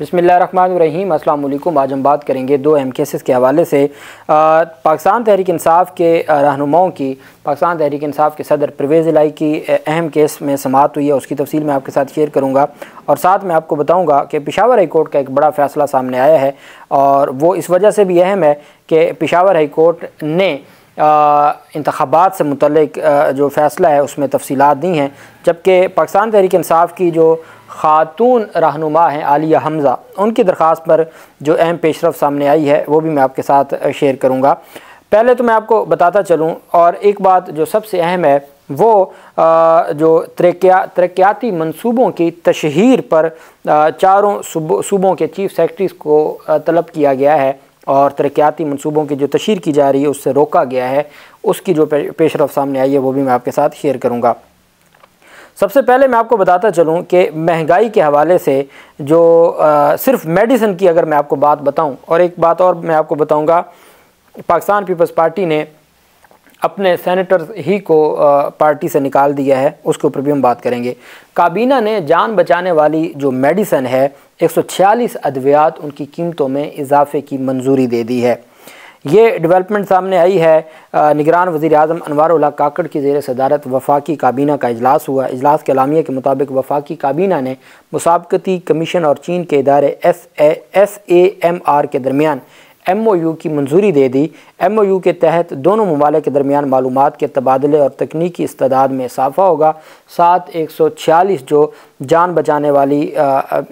बिस्मिल्लाहिर्रहमानिर्रहीम। अस्सलाम वालेकुम। आज हम बात करेंगे दो अहम केसेस के हवाले से। पाकिस्तान तहरीक इंसाफ के रहनुमाओं की पाकिस्तान तहरीक इंसाफ के सदर परवेज़ इलाही की अहम केस में समाअत हुई है, उसकी तफसील मैं आपके साथ शेयर करूँगा और साथ में आपको बताऊँगा कि पेशावर हाई कोर्ट का एक बड़ा फ़ैसला सामने आया है और वो इस वजह से भी अहम है कि पेशावर हाई कोर्ट ने इंतख़ाबात से मुतल्लिक जो फ़ैसला है उसमें तफसीलात दी हैं, जबकि पाकिस्तान तहरीक इंसाफ की जो ख़ातून रहनुमा हैं आलिया हमज़ा, उनकी दरख्वास्त पर जो अहम पेशरफ सामने आई है वो भी मैं आपके साथ शेयर करूँगा। पहले तो मैं आपको बताता चलूँ और एक बात जो सबसे अहम है वो जो तरक्याती मंसूबों की तशहीर पर चारों सूबों के चीफ़ सेक्रेटरीज़ को तलब किया गया है और तरक्याती मंसूबों की जो तशहीर की जा रही है उससे रोका गया है, उसकी जो पेशरफ सामने आई है वो भी मैं आपके साथ शेयर करूँगा। सबसे पहले मैं आपको बताता चलूँ कि महंगाई के हवाले से जो सिर्फ मेडिसिन की अगर मैं आपको बात बताऊँ, और एक बात और मैं आपको बताऊँगा, पाकिस्तान पीपल्स पार्टी ने अपने सेनेटर्स ही को पार्टी से निकाल दिया है, उसके ऊपर भी हम बात करेंगे। काबीना ने जान बचाने वाली जो मेडिसिन है 146 अद्वियात उनकी कीमतों में इजाफे की मंजूरी दे दी है। ये डेवलपमेंट सामने आई है। निगरान वज़ीर आज़म अनवारुल हक काकड़ की ज़ेर सदारत वफाकी काबीना का इजलास हुआ। इजलास के एलामिया के मुताबिक वफाकी काबीना ने मुसाबकती कमीशन और चीन के इदारे SAMR के दरमियान MOU की मंजूरी दे दी। MOU के तहत दोनों ममालिक के दरमियान मालूमात के तबादले और तकनीकी इस्तेदाद में इजाफा होगा। साथ 146 जो जान बचाने वाली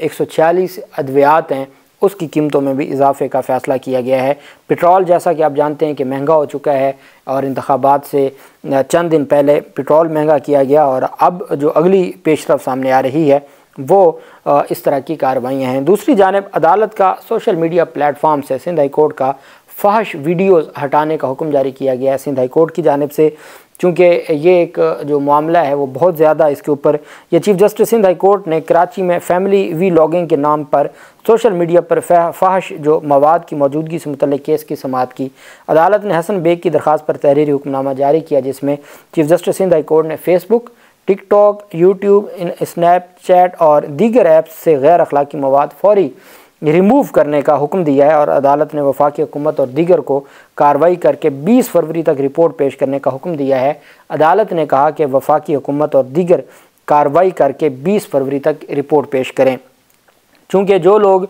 146 अद्वियात हैं उसकी कीमतों में भी इजाफे का फ़ैसला किया गया है। पेट्रोल जैसा कि आप जानते हैं कि महंगा हो चुका है और इंतखाबात से चंद दिन पहले पेट्रोल महंगा किया गया और अब जो अगली पेशरफ सामने आ रही है वो इस तरह की कार्रवाइयाँ हैं। दूसरी जानिब अदालत का सोशल मीडिया प्लेटफॉर्म से सिंध हाई कोर्ट का फहश वीडियोज़ हटाने का हुक्म जारी किया गया है सिंध हाई कोर्ट की जानिब से, चूँकि ये एक जो मामला है वो बहुत ज़्यादा इसके ऊपर ये chief justice Sindh high court ने कराची में फैमिली वीलॉगिंग के नाम पर सोशल मीडिया पर फहश जो मवाद की मौजूदगी से मुतल्लिक़ केस की समाअत की। अदालत ने हसन बेग की दरख्वास्त पर तहरीरी हुक्मनामा जारी किया, जिसमें chief justice Sindh high court ने फेसबुक, टिकटॉक, यूट्यूब, स्नैपचैट और दीगर ऐप्स से गैर अखलाकी मवाद फौरी रिमूव करने का हुक्म दिया है और अदालत ने वफाकी हुकूमत और दीगर को कार्रवाई करके 20 फरवरी तक रिपोर्ट पेश करने का हुक्म दिया है। अदालत ने कहा कि वफाकी हुकूमत और दीगर कार्रवाई करके 20 फरवरी तक रिपोर्ट पेश करें, चूँकि जो लोग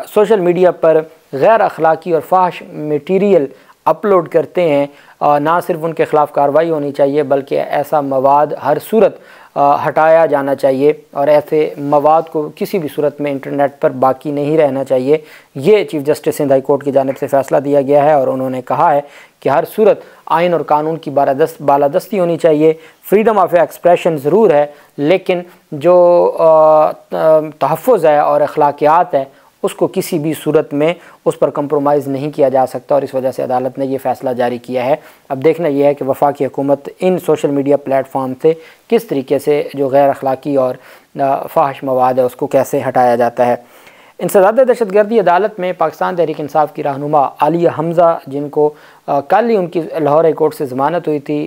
सोशल मीडिया पर गैर अखलाकी और फहश मटीरियल अपलोड करते हैं ना सिर्फ उनके ख़िलाफ़ कार्रवाई होनी चाहिए बल्कि ऐसा मवाद हर सूरत हटाया जाना चाहिए और ऐसे मवाद को किसी भी सूरत में इंटरनेट पर बाकी नहीं रहना चाहिए। ये chief justice Sindh high court की जानिब से फ़ैसला दिया गया है और उन्होंने कहा है कि हर सूरत आइन और कानून की बालादस्ती होनी चाहिए। फ्रीडम ऑफ एक्सप्रेशन ज़रूर है, लेकिन जो तहफ़्फ़ुज़ है और अखलाकियात है उसको किसी भी सूरत में उस पर कंप्रोमाइज़ नहीं किया जा सकता और इस वजह से अदालत ने यह फ़ैसला जारी किया है। अब देखना यह है कि वफाकी हुकूमत इन सोशल मीडिया प्लेटफॉर्म से किस तरीके से जो गैर अखलाकी और फहश मवाद है उसको कैसे हटाया जाता है। इंसदाद दहशतगर्दी अदालत में पाकिस्तान तहरीक इंसाफ की रहनुमा आलिया हमज़ा, जिनको कल ही उनकी लाहौर हाई कोर्ट से ज़मानत हुई थी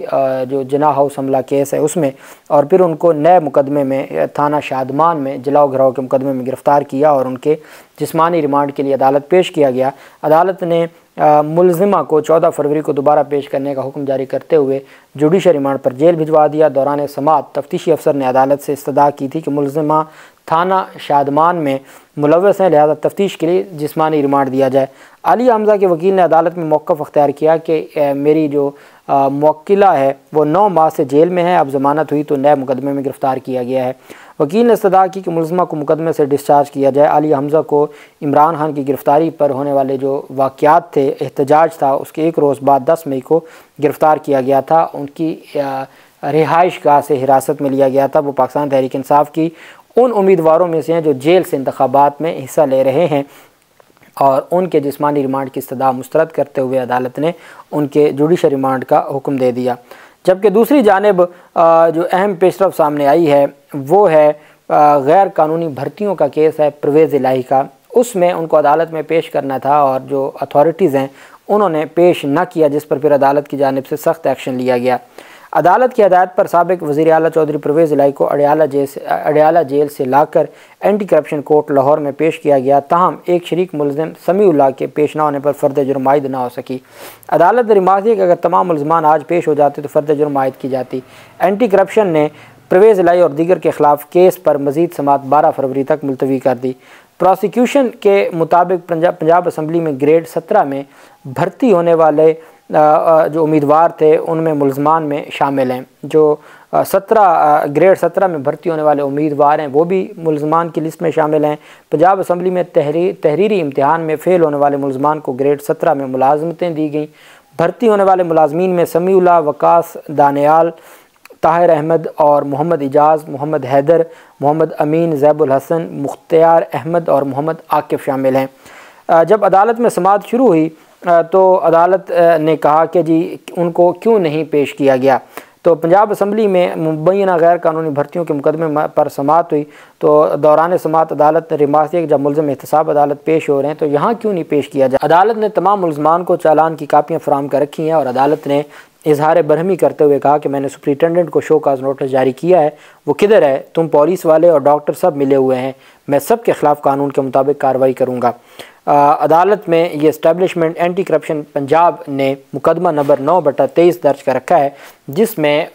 जो जिना हाउस हमला केस है उसमें, और फिर उनको नए मुकदमे में थाना शादमान में जलाओ घराव के मुकदमे में गिरफ़्तार किया और उनके जिस्मानी रिमांड के लिए अदालत पेश किया गया। अदालत ने मुलजिमा को 14 फरवरी को दोबारा पेश करने का हुक्म जारी करते हुए जुडिशल रिमांड पर जेल भिजवा दिया। दौरान समाअत तफ्तीशी अफसर ने अदालत से इस्तदा की थी कि मुलजिमा थाना शादमान में मुलव्वस हैं, लिहाजा तफ्तीश के लिए जिस्मानी रिमांड दिया जाए। आलिया हमज़ा के वकील ने अदालत में मौक़िफ़ अख्तियार किया कि मेरी जो मुवक्किला है वो 9 माह से जेल में है, अब ज़मानत हुई तो नए मुकदमे में गिरफ़्तार किया गया है। वकील ने इस्तदा की कि मुलज़िमा को मुकदमे से डिस्चार्ज किया जाए। आलिया हमज़ा को इमरान खान की गिरफ़्तारी पर होने वाले जो वाक़यात थे, एहतजाज था, उसके एक रोज़ बाद 10 मई को गिरफ़्तार किया गया था। उनकी रिहाइश गाह से हिरासत में लिया गया था। वो पाकिस्तान तहरीक इंसाफ की उन उम्मीदवारों में से हैं जो जेल से इंतखाबात में हिस्सा ले रहे हैं और उनके जिस्मानी रिमांड की इस्तदा मुस्तरद करते हुए अदालत ने उनके जुडिशल रिमांड का हुक्म दे दिया। जबकि दूसरी जानिब जो अहम पेशरफ सामने आई है वो है गैर कानूनी भर्तियों का केस है परवेज़ इलाही का। उसमें उनको अदालत में पेश करना था और जो अथॉरिटीज़ हैं उन्होंने पेश न किया, जिस पर फिर अदालत की जानिब से सख्त एक्शन लिया गया। अदालत की हदायत पर साबिक वज़ीर आला चौधरी परवेज़ इलाही को अडयाला जेल से लाकर एंटी करप्शन कोर्ट लाहौर में पेश किया गया। ताहम एक शरीक मुलज़िम समीउल्लाह के पेश न होने पर फ़र्द जुर्म आयद न हो सकी। अदालत ने रिमार्क दिया कि अगर तमाम मुलज़मान आज पेश हो जाते तो फ़र्द जुर्म आयद की जाती। एंटी करप्शन ने परवेज़ इलाही और दीगर के ख़िलाफ़ केस पर मज़ीद समाअत 12 फरवरी तक मुलतवी कर दी। प्रोसिक्यूशन के मुताबिक पंजाब असम्बली में ग्रेड 17 में भर्ती होने वाले जो उम्मीदवार थे उनमें मुलज़मान में शामिल हैं। जो ग्रेड 17 में भर्ती होने वाले उम्मीदवार हैं वो भी मुलज़मान की लिस्ट में शामिल हैं। पंजाब असम्बली में तहरीरी इम्तिहान में फ़ेल होने वाले मुलज़मान को ग्रेड 17 में मुलाजमतें दी गई। भर्ती होने वाले मुलाजमीन में समीउल्लाह, वकास, दानियाल, ताहिर अहमद और मोहम्मद इजाज़, मोहम्मद हैदर, मोहम्मद अमीन, ज़ैबुल हसन, मुख्तियार अहमद और मोहम्मद आकिफ़ शामिल हैं। जब अदालत में समाअत शुरू हुई तो अदालत ने कहा कि जी उनको क्यों नहीं पेश किया गया। तो पंजाब असम्बली में मुबैना गैर कानूनी भर्तियों के मुकदमे पर समाअत हुई तो दौरान समाअत अदालत ने रिमार्क दिया कि जब मुलज़िम एहतसाब अदालत पेश हो रहे हैं तो यहाँ क्यों नहीं पेश किया जाए। अदालत ने तमाम मुलज़मान को चालान की कापियाँ फराहम कर रखी हैं और अदालत ने इजहार बरहमी करते हुए कहा कि मैंने सुप्रिटेंडेंट को शो काज नोटिस जारी किया है, वो किधर है, तुम पुलिस वाले और डॉक्टर सब मिले हुए हैं, मैं सब के ख़िलाफ़ कानून के मुताबिक कार्रवाई करूँगा। अदालत में ये इस्टेब्लिशमेंट एंटी करप्शन पंजाब ने मुकदमा नंबर 9/23 दर्ज कर रखा है, जिसमें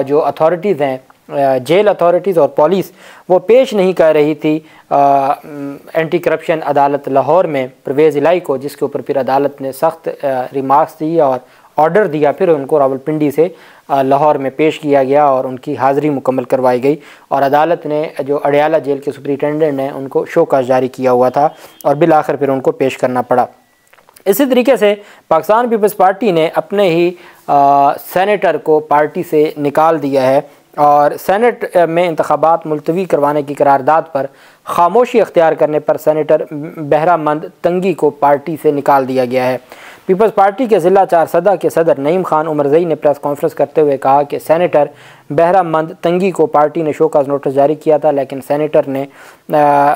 जो अथॉरिटीज़ हैं, जेल अथॉरिटीज़ और पुलिस, वो पेश नहीं कर रही थी एंटी करप्शन अदालत लाहौर में परवेज़ इलाही को, जिसके ऊपर फिर अदालत ने सख्त रिमार्क्स दिए और ऑर्डर दिया। फिर उनको रावलपिंडी से लाहौर में पेश किया गया और उनकी हाज़िरी मुकम्मल करवाई गई और अदालत ने जो अडयाला जेल के सुप्रिटेंडेंट हैं उनको शो काज जारी किया हुआ था और बिल आखिर फिर उनको पेश करना पड़ा। इसी तरीके से पाकिस्तान पीपल्स पार्टी ने अपने ही सेनेटर को पार्टी से निकाल दिया है और सेनेट में इंतखाबात मुलतवी करवाने की करारदाद पर खामोशी अख्तियार करने पर सेनेटर बहरामंद तंगी को पार्टी से निकाल दिया गया है। पीपल्स पार्टी के ज़िला चारसदा के सदर नईम खान उमरज़ई ने प्रेस कॉन्फ्रेंस करते हुए कहा कि सेनेटर बहरामंद तंगी को पार्टी ने शोकाज नोटिस जारी किया था, लेकिन सेनेटर ने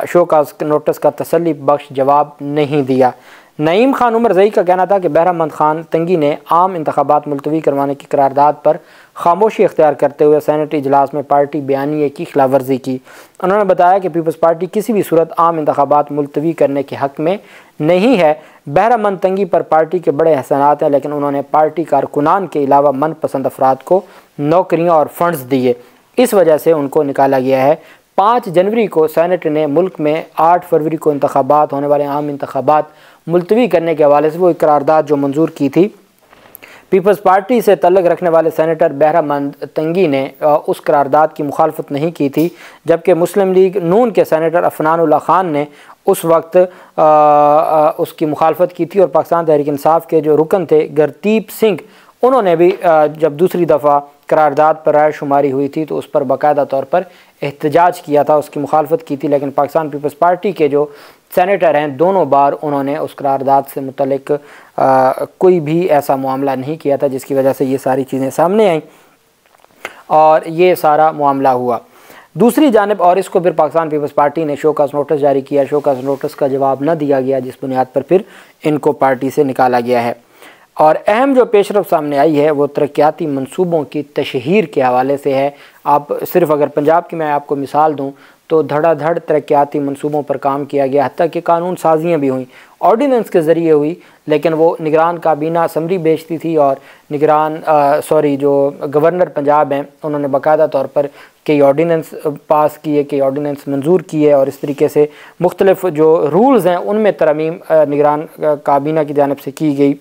शोकाज नोटिस का तसल्ली बख्श जवाब नहीं दिया। नईम खान उमरज़ई का कहना था कि बहरामंद खान तंगी ने आम इंतखाबात मुलतवी करवाने की करारदाद पर खामोशी अख्तियार करते हुए सेनेट इजलास में पार्टी बयानिए की खिलाफवर्जी की। उन्होंने बताया कि पीपल्स पार्टी किसी भी सूरत आम इंतखाबात मुलतवी करने के हक़ में नहीं है। बहरामंद तंगी पर पार्टी के बड़े एहसानात हैं, लेकिन उन्होंने पार्टी कारकुनान के अलावा मनपसंद अफराद को नौकरियाँ और फंड्स दिए, इस वजह से उनको निकाला गया है। 5 जनवरी को सेनेट ने मुल्क में 8 फरवरी को इंतखाबात होने वाले आम इंतखाबात मुलतवी करने के हवाले से वो करारदाद जो मंजूर की थी। पीपल्स पार्टी से तल्लुक़ रखने वाले सेनेटर बहरामंद तंगी ने उस करारदाद की मुखालफत नहीं की थी, जबकि मुस्लिम लीग नून के सेनेटर अफनानुल्लाह खान ने उस वक्त उसकी मुखालफत की थी और पाकिस्तान तहरीक इंसाफ के जो रुकन थे गरदीप सिंह, उन्होंने भी जब दूसरी दफ़ा करारदाद पर राय शुमारी हुई थी तो उस पर बाकायदा तौर पर एहतजाज किया था, उसकी मुखालफत की थी। लेकिन पाकिस्तान पीपल्स पार्टी के जो सेनेटर हैं दोनों बार उन्होंने उस करारदाद से मुतल्लिक कोई भी ऐसा मामला नहीं किया था, जिसकी वजह से ये सारी चीज़ें सामने आईं और ये सारा मामला हुआ। दूसरी जानिब और इसको फिर पाकिस्तान पीपल्स पार्टी ने शोकाज नोटिस जारी किया, शोकाज नोटिस का जवाब न दिया गया, जिस बुनियाद पर फिर इनको पार्टी से निकाला गया है। और अहम जो पेशरफ सामने आई है वो तरक्याती मंसूबों की तशहीर के हवाले से है। आप सिर्फ अगर पंजाब की मैं आपको मिसाल दूँ तो धड़ाधड़ तरक्याती मंसूबों पर काम किया गया, हत्ता कि कानून साजियाँ भी हुई, ऑर्डिनेंस के ज़रिए हुई, लेकिन वो निगरान काबीना असम्बली भेजती थी और जो गवर्नर पंजाब हैं उन्होंने बाकायदा तौर पर कई ऑर्डिनेंस पास किए, कई ऑर्डिनेंस मंजूर किए और इस तरीके से मुख्तलिफ जो रूल्स हैं उनमें तरमीम निगरान काबीना की जानिब से की गई।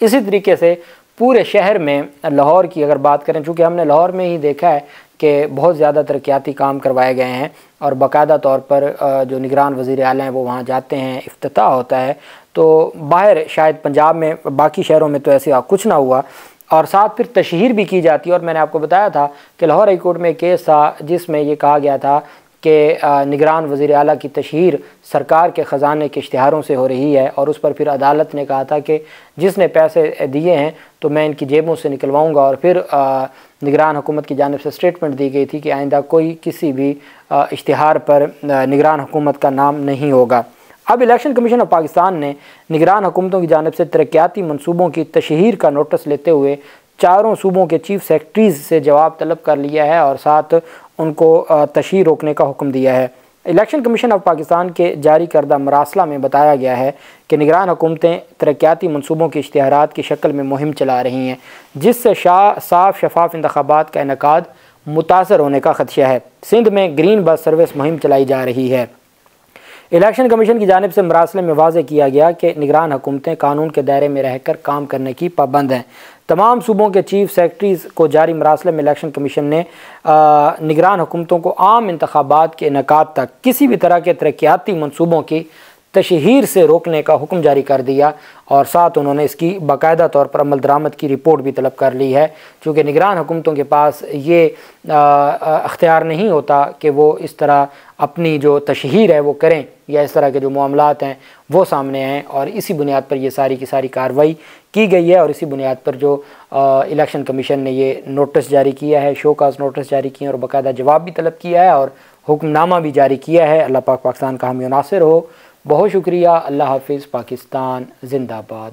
इसी तरीके से पूरे शहर में लाहौर की अगर बात करें, चूँकि हमने लाहौर में ही देखा है कि बहुत ज़्यादा तरक्याती काम करवाए गए हैं और बाकायदा तौर पर जो निगरान वज़ीर आला हैं वो वहाँ जाते हैं, इफ्तिताह होता है, तो बाहर शायद पंजाब में बाकी शहरों में तो ऐसे कुछ ना हुआ और साथ फिर तशहीर भी की जाती है। और मैंने आपको बताया था कि लाहौर हाई कोर्ट में एक केस था जिसमें ये कहा गया था कि निगरान वज़ीर आला की तशहीर सरकार के ख़जाने के इश्तिहारों से हो रही है और उस पर फिर अदालत ने कहा था कि जिसने पैसे दिए हैं तो मैं इनकी जेबों से निकलवाऊँगा और फिर निगरान हुकूमत की जानिब से स्टेटमेंट दी गई थी कि आइंदा कोई किसी भी इश्तिहार पर निगरान हुकूमत का नाम नहीं होगा। अब इलेक्शन कमीशन ऑफ पाकिस्तान ने निगरान हुकूमतों की जानिब से तरक्याती मंसूबों की तशहीर का नोटिस लेते हुए चारों सूबों के चीफ सेक्रेटरीज़ से जवाब तलब कर लिया है और साथ उनको तशहीर रोकने का हुक्म दिया है। इलेक्शन कमीशन ऑफ पाकिस्तान के जारी करदा मरासला में बताया गया है कि निगरान हुकूमतें तरक्याती मनसूबों के इश्तिहारात की शक्ल में मुहिम चला रही हैं, जिससे साफ शफाफ इंतखाबात का इनेकाद मुतासर होने का खदशा है। सिंध में ग्रीन बस सर्विस मुहिम चलाई जा रही है। इलेक्शन कमीशन की जानिब से मरासले में वाज़ेह किया गया कि निगरान हुकूमतें कानून के दायरे में रहकर काम करने की पाबंद हैं। तमाम सूबों के चीफ सेक्रेटरीज़ को जारी मरासले में इलेक्शन कमीशन ने निगरान हुकूमतों को आम इंतखाबात के इनेकाद तक किसी भी तरह के तरक्याती मनसूबों की तशहीर से रोकने का हुक्म जारी कर दिया और साथ उन्होंने इसकी बाकायदा तौर पर अमल दरामद की रिपोर्ट भी तलब कर ली है, चूँकि निगरान हुकूमतों के पास ये अख्तियार नहीं होता कि वो इस तरह अपनी जो तशहीर है वो करें या इस तरह के जो मामलात हैं वो सामने आएँ। और इसी बुनियाद पर ये सारी की सारी कार्रवाई की गई है और इसी बुनियाद पर जो इलेक्शन कमीशन ने ये नोटिस जारी किया है, शोकाज नोटिस जारी किए और बाकायदा जवाब भी तलब किया है और हुक्मनामा भी जारी किया है। अल्लाह पाक पाकिस्तान का हामी नासिर हो। बहुत शुक्रिया। अल्लाह हाफिज़। पाकिस्तान जिंदाबाद।